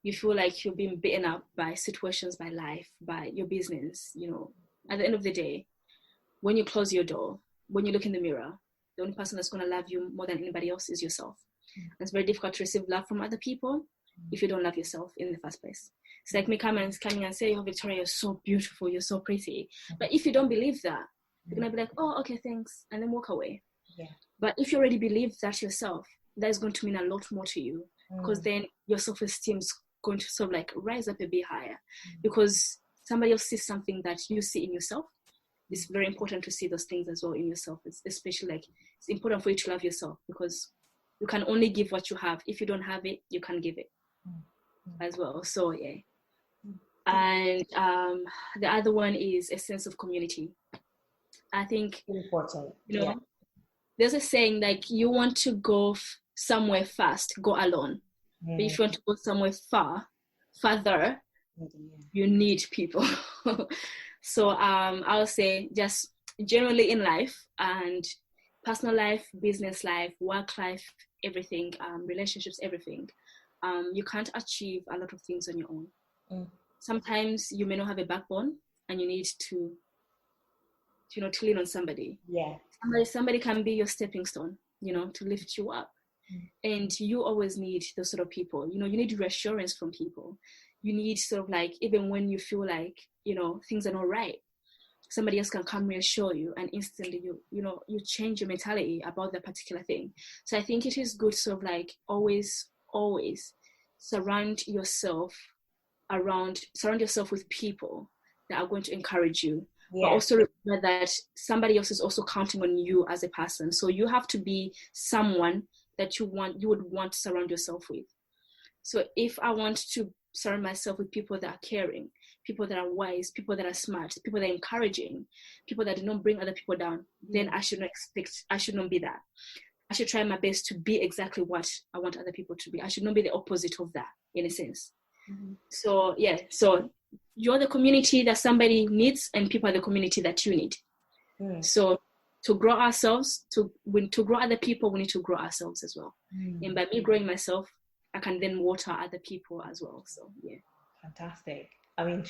you feel like you're being beaten up by situations, by life, by your business, at the end of the day, when you close your door, when you look in the mirror, the only person that's going to love you more than anybody else is yourself. It's very difficult to receive love from other people if you don't love yourself in the first place. It's like me coming and say, "Oh, Victoria, you're so beautiful, you're so pretty." But if you don't believe that, you're going to be like, "Oh, okay, thanks," and then walk away. But if you already believe that yourself, that is going to mean a lot more to you, because then your self-esteem is going to sort of like rise up a bit higher, because somebody else sees something that you see in yourself. It's very important to see those things as well in yourself. It's especially like, it's important for you to love yourself, because you can only give what you have. If you don't have it, you can't give it as well. So and the other one is a sense of community. I think important. There's a saying like, you want to go somewhere fast, go alone. But if you want to go somewhere farther, you need people. So I'll say, just generally in life, and personal life, business life, work life, everything, relationships, everything, you can't achieve a lot of things on your own. Sometimes you may not have a backbone, and you need to lean on somebody. Somebody can be your stepping stone. to lift you up. And you always need those sort of people. You need reassurance from people. You need sort of like, even when you feel like, things are not right, somebody else can come reassure you, and instantly you change your mentality about that particular thing. So I think it is good sort of like always surround yourself with people that are going to encourage you. But also remember that somebody else is also counting on you as a person. So you have to be someone that you would want to surround yourself with. So if I want to surround myself with people that are caring, people that are wise, people that are smart, people that are encouraging, people that do not bring other people down, then I should not be that. I should try my best to be exactly what I want other people to be. I should not be the opposite of that, in a sense. So you're the community that somebody needs, and people are the community that you need. So to grow ourselves, to grow other people, we need to grow ourselves as well. And by me growing myself, I can then water other people as well. So yeah. Fantastic. I mean,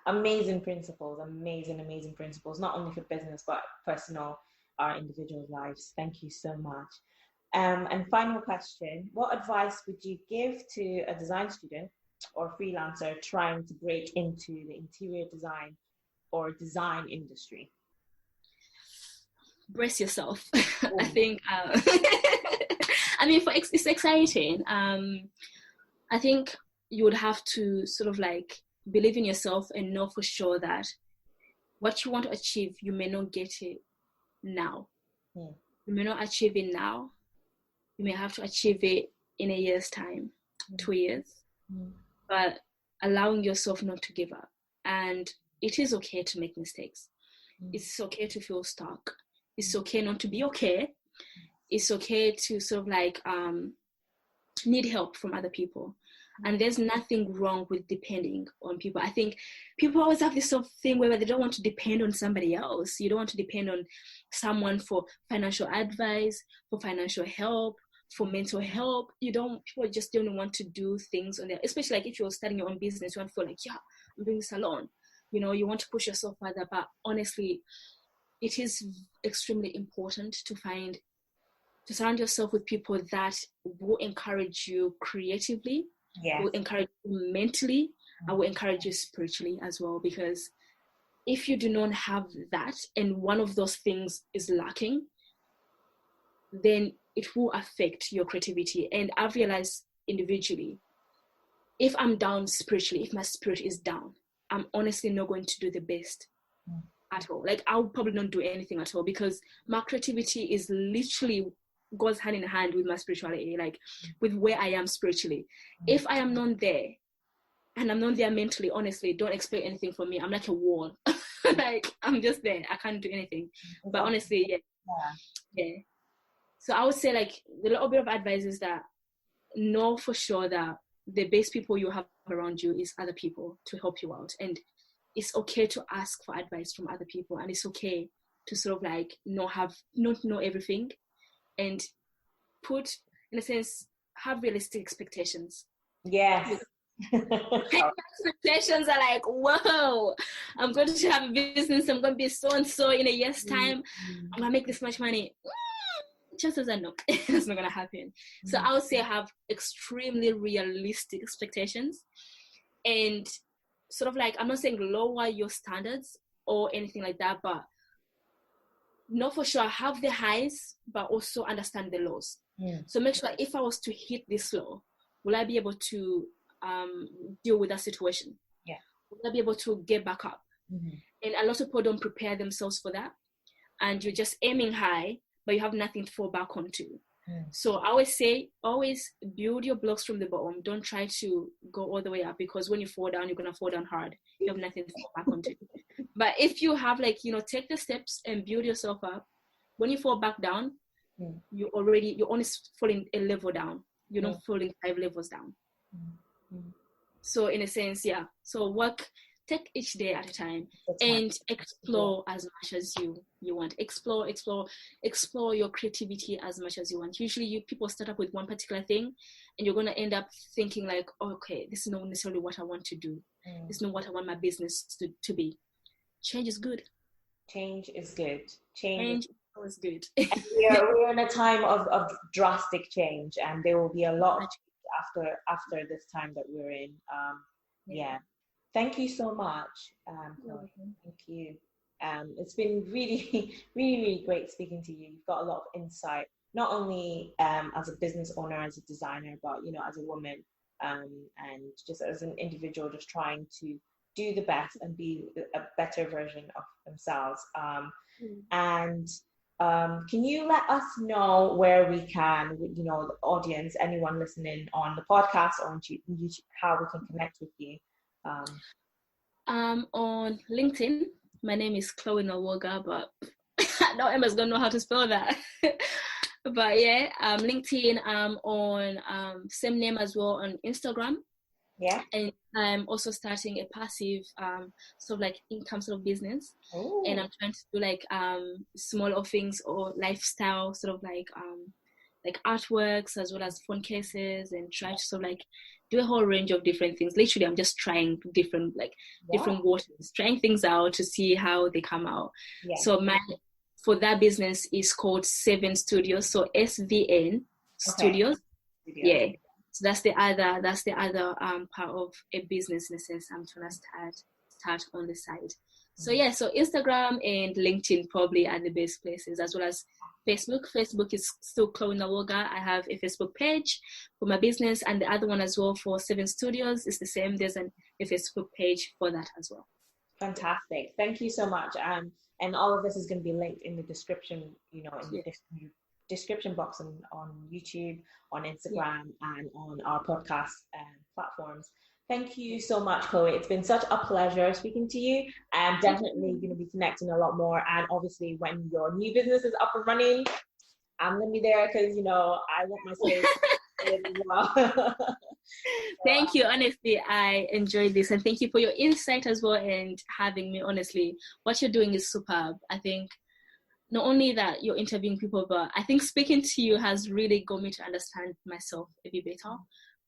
amazing principles, amazing principles, not only for business, but personal, our individual lives. Thank you so much. And final question, what advice would you give to a design student or freelancer trying to break into the interior design or design industry? Brace yourself. I think, it's exciting. I think you would have to sort of like believe in yourself and know for sure that what you want to achieve, you may not get it now. You may not achieve it now. You may have to achieve it in a year's time, 2 years. But allowing yourself not to give up. And it is okay to make mistakes. It's okay to feel stuck. It's okay not to be okay. It's okay to sort of like need help from other people. And there's nothing wrong with depending on people. I think people always have this sort of thing where they don't want to depend on somebody else. You don't want to depend on someone for financial advice, for financial help, for mental help. People just don't want to do things on their, especially like if you're starting your own business, you want to feel like, I'm doing a salon. You want to push yourself further. But honestly, it is extremely important to surround yourself with people that will encourage you creatively, will encourage you mentally, and will encourage you spiritually as well. Because if you do not have that, and one of those things is lacking, then it will affect your creativity. And I've realized individually, if I'm down spiritually, if my spirit is down, I'm honestly not going to do the best at all. Like I'll probably not do anything at all, because my creativity is literally goes hand in hand with my spirituality, like with where I am spiritually. If I am not there, and I'm not there mentally, honestly, don't expect anything from me. I'm like a wall. Like I'm just there. I can't do anything. But honestly, yeah. So I would say like the little bit of advice is that know for sure that the best people you have around you is other people to help you out. And it's okay to ask for advice from other people. And it's okay to sort of like not know everything, and in a sense, have realistic expectations. Yes. Expectations are like, whoa, I'm going to have a business, I'm going to be so and so in a year's time, I'm going to make this much money. Chances are no, it's not going to happen. So I would say have extremely realistic expectations, and sort of like, I'm not saying lower your standards or anything like that, but know for sure have the highs, but also understand the lows. So make sure if I was to hit this low, will I be able to deal with that situation? Will I be able to get back up? And a lot of people don't prepare themselves for that, and you're just aiming high, but you have nothing to fall back onto. So I always say, always build your blocks from the bottom. Don't try to go all the way up, because when you fall down, you're going to fall down hard. You have nothing to fall back onto. But if you have take the steps and build yourself up, when you fall back down, you're only falling a level down. You're not falling 5 levels down. So in a sense, so take each day at a time and explore as much as you want. Explore your creativity as much as you want. Usually people start up with one particular thing, and you're going to end up thinking like, okay, this is not necessarily what I want to do. This is not what I want my business to be. Change is good. Change is good. Change That was good. We're in a time of drastic change, and there will be a lot of change after this time that we're in. Yeah. Thank you so much, Chloe. Thank you. It's been really, really, really great speaking to you. You've got a lot of insight, not only as a business owner, as a designer, but as a woman, and just as an individual, just trying to do the best and be a better version of themselves. And can you let us know where we can, the audience, anyone listening on the podcast or on YouTube, how we can connect with you? On LinkedIn, my name is Chloe Nalwoga, but now Emma's gonna know how to spell that. But yeah, LinkedIn, on same name as well on Instagram. Yeah. And I'm also starting a passive sort of like income sort of business. Ooh. And I'm trying to do like smaller things or lifestyle sort of like artworks as well as phone cases, and try to sort of like do a whole range of different things. Literally, I'm just trying different waters, trying things out to see how they come out. Yeah. So for that business is called Seven Studios. So SVN Studios. Okay. Yeah. So that's the other part of a business in a sense I'm trying to start on the side. So yeah, so Instagram and LinkedIn probably are the best places, as well as Facebook. Facebook is still Chloe Nalwoga. I have a Facebook page for my business, and the other one as well for Seven Studios is the same. There's a Facebook page for that as well. Fantastic. Thank you so much. And all of this is going to be linked in the description, in the description box on YouTube, on Instagram, and on our podcast platforms. Thank you so much, Chloe. It's been such a pleasure speaking to you. I'm definitely going to be connecting a lot more. And obviously, when your new business is up and running, I'm going to be there because, I want my space as well. Thank you. Honestly, I enjoyed this. And thank you for your insight as well and having me. Honestly, what you're doing is superb. I think not only that you're interviewing people, but I think speaking to you has really got me to understand myself a bit better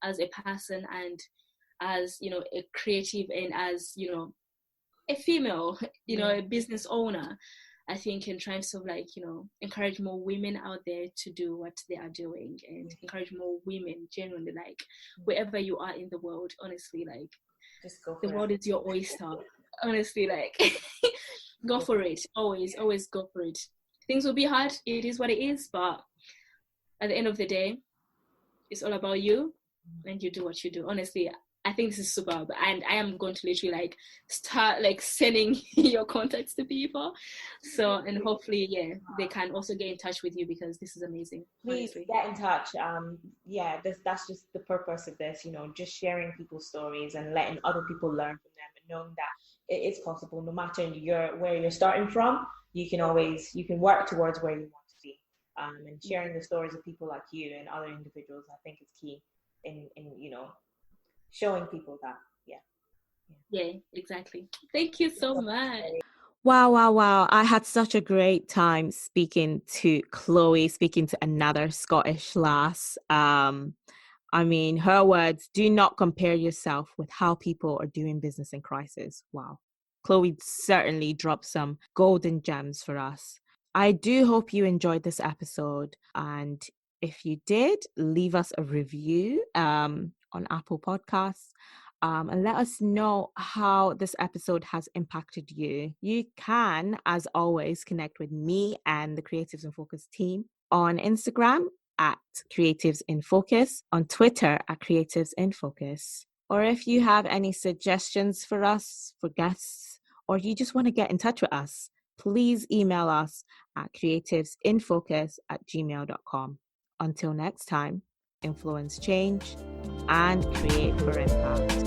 as a person, and as a creative, and as a female, a business owner. I think in trying to sort of like encourage more women out there to do what they are doing, and encourage more women genuinely, like wherever you are in the world, honestly, like just go for the world is your oyster. Honestly, like go for it. Always go for it. Things will be hard. It is what it is, but at the end of the day, it's all about you, and you do what you do. Honestly, I think this is superb, and I am going to literally start sending your contacts to people. So, and hopefully, they can also get in touch with you, because this is amazing. Please honestly. Get in touch. That's just the purpose of this, just sharing people's stories and letting other people learn from them, and knowing that it is possible, no matter where you're starting from. You can work towards where you want to be. And sharing the stories of people like you and other individuals, I think is key in showing people that. Yeah, exactly. Thank you so much. Wow. I had such a great time speaking to Chloe, speaking to another Scottish lass. I mean, her words, do not compare yourself with how people are doing business in crisis. Wow. Chloe certainly dropped some golden gems for us. I do hope you enjoyed this episode. And if you did, leave us a review on Apple Podcasts. And let us know how this episode has impacted you. You can, as always, connect with me and the Creatives in Focus team on Instagram at Creatives in Focus, on Twitter at Creatives in Focus. Or if you have any suggestions for us, for guests, or you just want to get in touch with us, please email us at creativesinfocus@gmail.com. Until next time, influence change and create for impact.